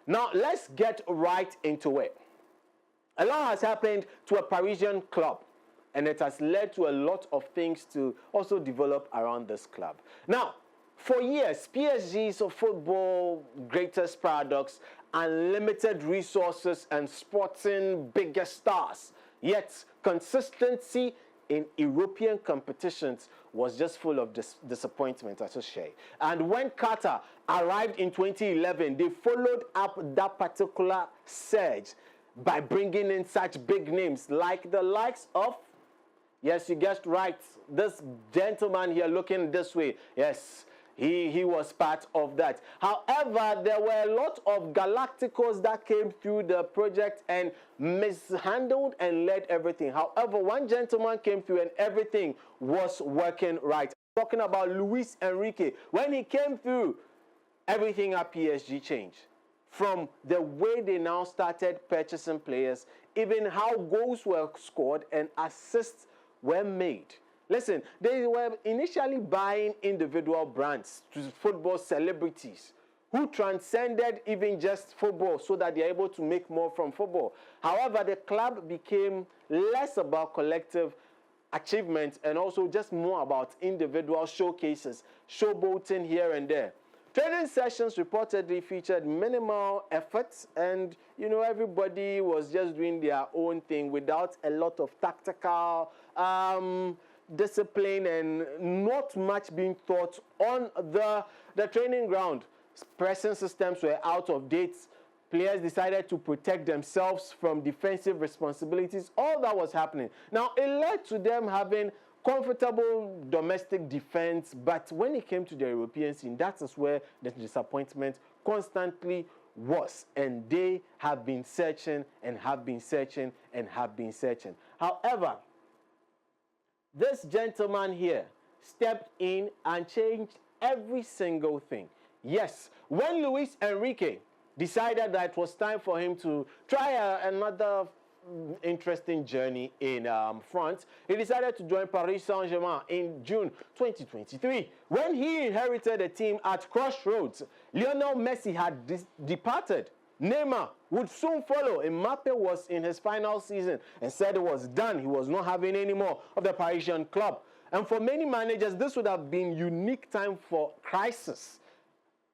Now, let's get right into it. A lot has happened to a Parisian club, and it has led to a lot of things to also develop around this club. Now, for years, PSG's football greatest paradox, unlimited resources and sporting biggest stars, yet consistency in European competitions was just full of disappointment, I should say. And when Qatar arrived in 2011, they followed up that particular surge by bringing in such big names like the likes of, yes, you guessed right, this gentleman here looking this way, yes, he was part of that. However, there were a lot of Galácticos that came through the project and mishandled and led everything. However, one gentleman came through and everything was working right. I'm talking about Luis Enrique. When he came through, everything at PSG changed. From the way they now started purchasing players, even how goals were scored and assists were made. Listen, they were initially buying individual brands to football celebrities who transcended even just football so that they're able to make more from football. However, the club became less about collective achievements and also just more about individual showcases, showboating here and there. Training sessions reportedly featured minimal efforts and, everybody was just doing their own thing without a lot of tactical discipline and not much being taught on the training ground. Pressing systems were out of date. Players decided to protect themselves from defensive responsibilities. All that was happening. Now, it led to them having comfortable domestic defense, but when it came to the European scene, that is where the disappointment constantly was. And they have been searching and have been searching and have been searching. However, this gentleman here stepped in and changed every single thing. Yes, when Luis Enrique decided that it was time for him to try another interesting journey in France, he decided to join Paris Saint-Germain in June 2023. When he inherited a team at crossroads, Lionel Messi had departed. Neymar would soon follow. Mbappe was in his final season and said it was done. He was not having any more of the Parisian club. And for many managers, this would have been unique time for crisis.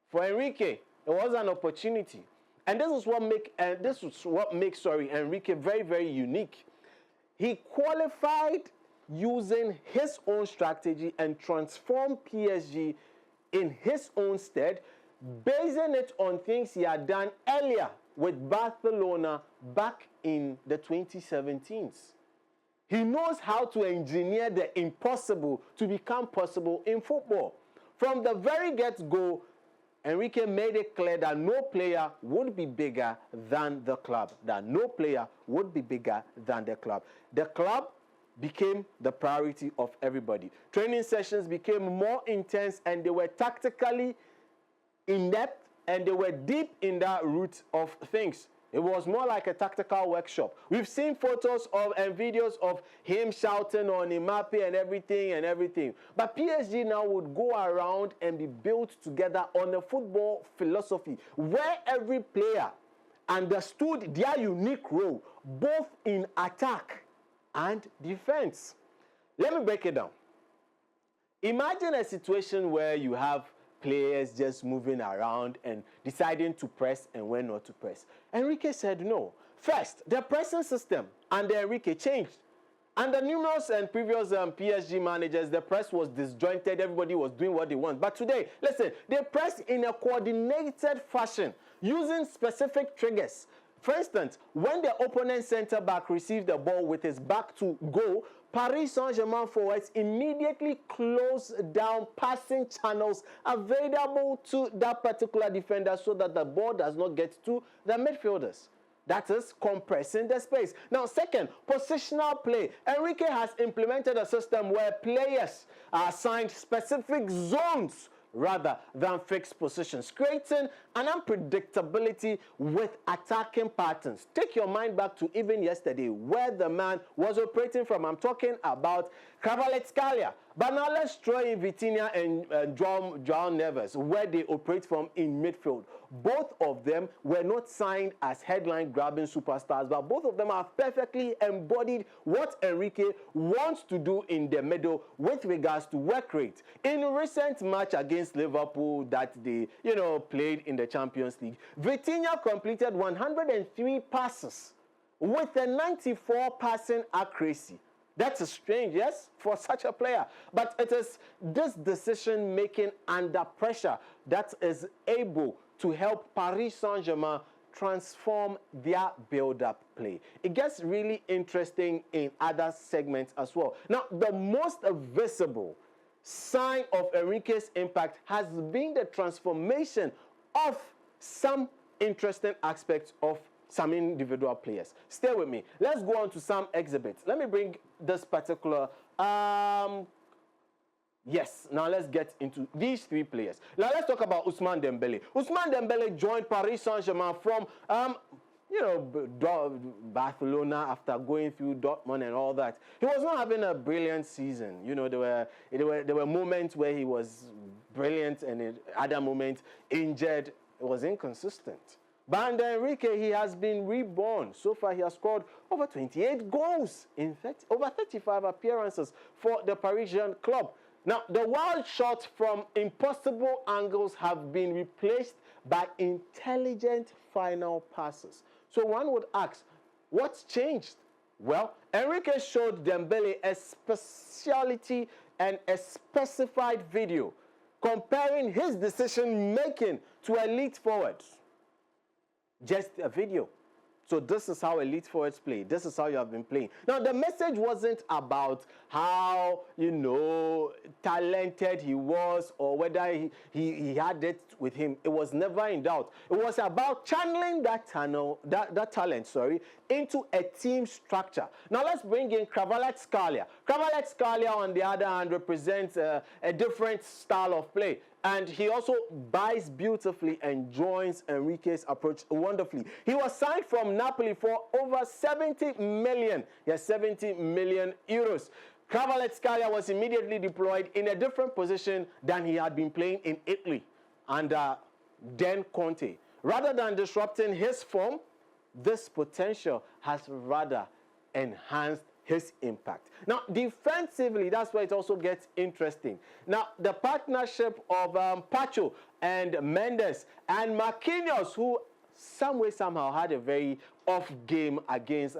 For Enrique, it was an opportunity. And this is what makes Enrique very, very unique. He qualified using his own strategy and transformed PSG in his own stead, basing it on things he had done earlier with Barcelona back in the 2017s. He knows how to engineer the impossible to become possible in football. From the very get-go, Enrique made it clear that no player would be bigger than the club. That no player would be bigger than the club. The club became the priority of everybody. Training sessions became more intense and they were tactically in-depth and they were deep in that root of things. It was more like a tactical workshop. We've seen photos of and videos of him shouting on Mbappe and everything. But PSG now would go around and be built together on a football philosophy where every player understood their unique role, both in attack and defense. Let me break it down. Imagine a situation where you have players just moving around and deciding to press and when not to press. Enrique said no. First, the pressing system under Enrique changed. Under numerous and previous PSG managers, the press was disjointed. Everybody was doing what they want. But today, listen, they press in a coordinated fashion using specific triggers. For instance, when the opponent center-back received the ball with his back to goal, Paris Saint-Germain forwards immediately close down passing channels available to that particular defender so that the ball does not get to the midfielders. That is compressing the space. Now, second, positional play. Enrique has implemented a system where players are assigned specific zones rather than fixed positions, creating an unpredictability with attacking patterns. Take your mind back to even yesterday where the man was operating from. I'm talking about Kvaratskhelia. But now let's throw in Vitinha and João Neves, where they operate from in midfield. both of them were not signed as headline-grabbing superstars, but both of them have perfectly embodied what Enrique wants to do in the middle with regards to work rate. In a recent match against Liverpool that they, played in the Champions League, Vitinha completed 103 passes with a 94 passing accuracy. That's strange, yes, for such a player. But it is this decision-making under pressure that is able to help Paris Saint-Germain transform their build-up play. It gets really interesting in other segments as well. Now, the most visible sign of Enrique's impact has been the transformation of some interesting aspects of some individual players. Stay with me. Let's go on to some exhibits. Let me bring this particular yes, now let's get into these three players. Now let's talk about Ousmane Dembele. Ousmane Dembele joined Paris Saint-Germain from Barcelona after going through Dortmund and all that. He was not having a brilliant season. There were moments where he was brilliant and in other moments injured. It was inconsistent. But under Enrique, he has been reborn. So far, he has scored over 28 goals, in fact, over 35 appearances for the Parisian club. Now, the wild shots from impossible angles have been replaced by intelligent final passes. So one would ask, what's changed? Well, Enrique showed Dembele a speciality and a specified video comparing his decision-making to elite forwards. Just a video. So this is how elite forwards play. This is how you have been playing. Now, the message wasn't about how, talented he was or whether he had it with him. It was never in doubt. It was about channeling that talent, into a team structure. Now, let's bring in Kvaratskhelia. Kvaratskhelia, on the other hand, represents a different style of play. And he also buys beautifully and joins Enrique's approach wonderfully. He was signed from Napoli for over 70 million. Yes, 70 million euros. Kvaratskhelia was immediately deployed in a different position than he had been playing in Italy under Dan Conte. Rather than disrupting his form, this potential has rather enhanced his impact. Now, defensively, that's where it also gets interesting. Now, the partnership of Pacho and Mendes and Marquinhos, who somehow had a very off game against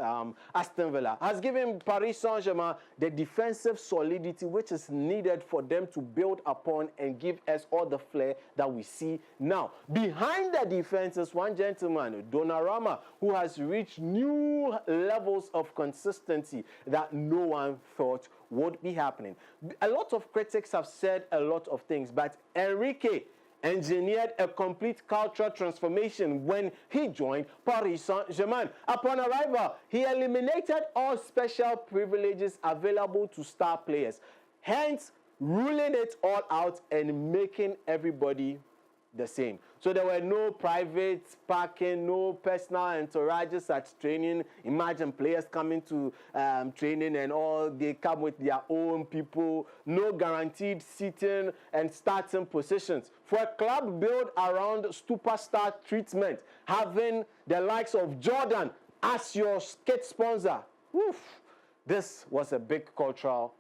Aston Villa, has given Paris Saint-Germain the defensive solidity which is needed for them to build upon and give us all the flair that we see now. Behind the defense is one gentleman, Donnarumma, who has reached new levels of consistency that no one thought would be happening. A lot of critics have said a lot of things, but Enrique engineered a complete cultural transformation when he joined Paris Saint-Germain. Upon arrival, he eliminated all special privileges available to star players, hence ruling it all out and making everybody the same. So there were no private parking, no personal entourages at training. Imagine players coming to training and all, they come with their own people. No guaranteed seating and starting positions. For a club built around superstar treatment, having the likes of Jordan as your skate sponsor, this was a big cultural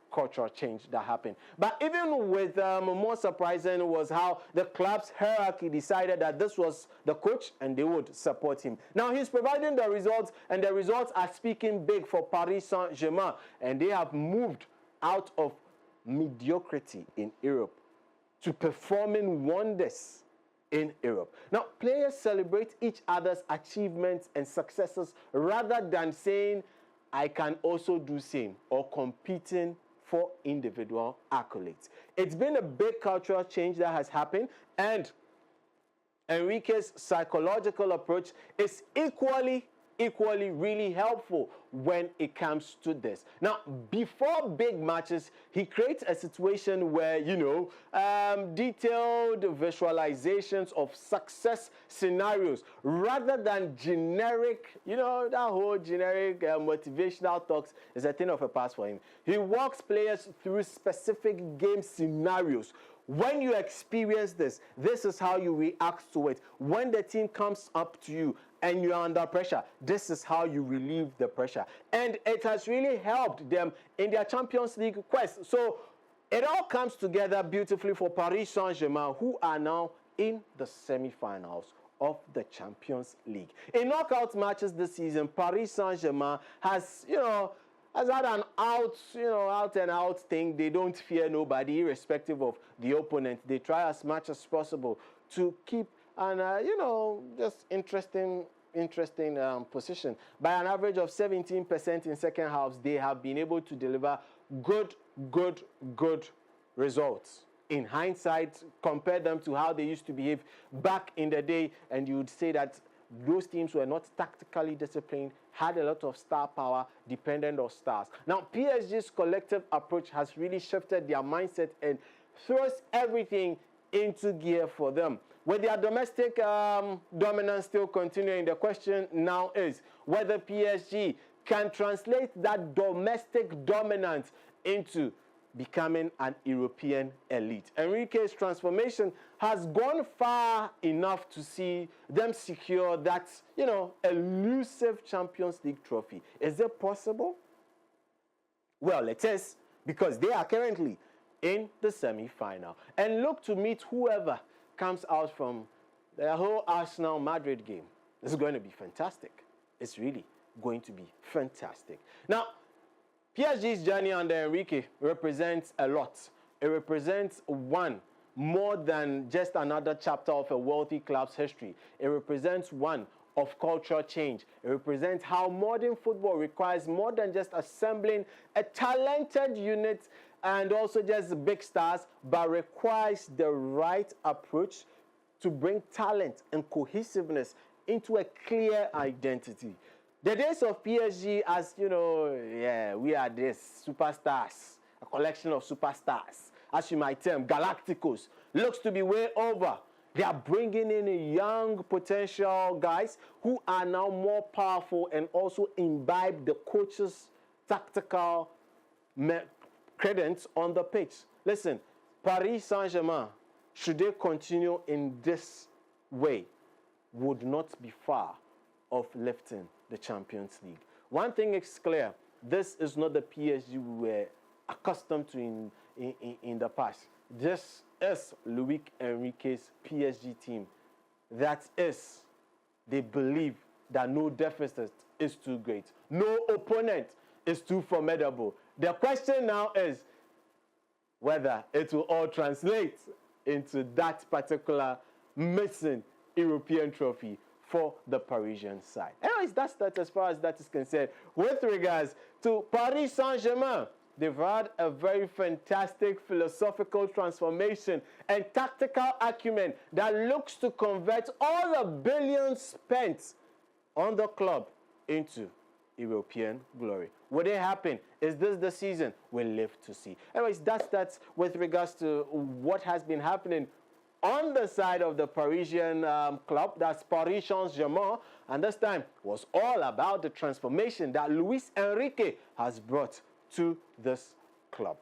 change that happened. But even with more surprising was how the club's hierarchy decided that this was the coach and they would support him. Now he's providing the results, and the results are speaking big for Paris Saint-Germain, and they have moved out of mediocrity in Europe to performing wonders in Europe. Now, players celebrate each other's achievements and successes rather than saying, I can also do same, or competing for individual accolades. It's been a big cultural change that has happened, and Enrique's psychological approach is equally really helpful when it comes to this. Now, before big matches, he creates a situation where, detailed visualizations of success scenarios rather than generic, that whole generic motivational talks is a thing of a past for him. He walks players through specific game scenarios When you experience this, this is how you react to it. When the team comes up to you and you're under pressure, this is how you relieve the pressure. And it has really helped them in their Champions League quest. So it all comes together beautifully for Paris Saint-Germain, who are now in the semi-finals of the Champions League. In knockout matches this season, Paris Saint-Germain has had an out and out thing. They don't fear nobody, irrespective of the opponent. They try as much as possible to keep an, just interesting position. By an average of 17% in second halves, they have been able to deliver good results. In hindsight, compare them to how they used to behave back in the day, and you would say that those teams were not tactically disciplined, had a lot of star power, dependent on stars. Now, PSG's collective approach has really shifted their mindset and throws everything into gear for them. With their domestic dominance still continuing, the question now is whether PSG can translate that domestic dominance into becoming an European elite. Enrique's transformation has gone far enough to see them secure that, elusive Champions League trophy. Is it possible? Well, it is, because they are currently in the semi-final and look to meet whoever comes out from the whole Arsenal-Madrid game. This is going to be fantastic. It's really going to be fantastic. Now, PSG's journey under Enrique represents a lot. It represents more than just another chapter of a wealthy club's history. It represents one of cultural change. It represents how modern football requires more than just assembling a talented unit and also just big stars, but requires the right approach to bring talent and cohesiveness into a clear identity. The days of PSG as, we are this superstars, a collection of superstars, as you might term, Galácticos, looks to be way over. They are bringing in young potential guys who are now more powerful and also imbibe the coach's tactical credence on the pitch. Listen, Paris Saint-Germain, should they continue in this way, would not be far of lifting the Champions League. One thing is clear, this is not the PSG we were accustomed to in the past. This is Luis Enrique's PSG team. That is, they believe that no deficit is too great. No opponent is too formidable. The question now is whether it will all translate into that particular missing European trophy for the Parisian side. Anyways, that's that as far as that is concerned. With regards to Paris Saint-Germain, they've had a very fantastic philosophical transformation and tactical acumen that looks to convert all the billions spent on the club into European glory. Will it happen? Is this the season? We'll live to see. Anyways, that's with regards to what has been happening on the side of the Parisian club, that's Paris Saint-Germain, and this time was all about the transformation that Luis Enrique has brought to this club.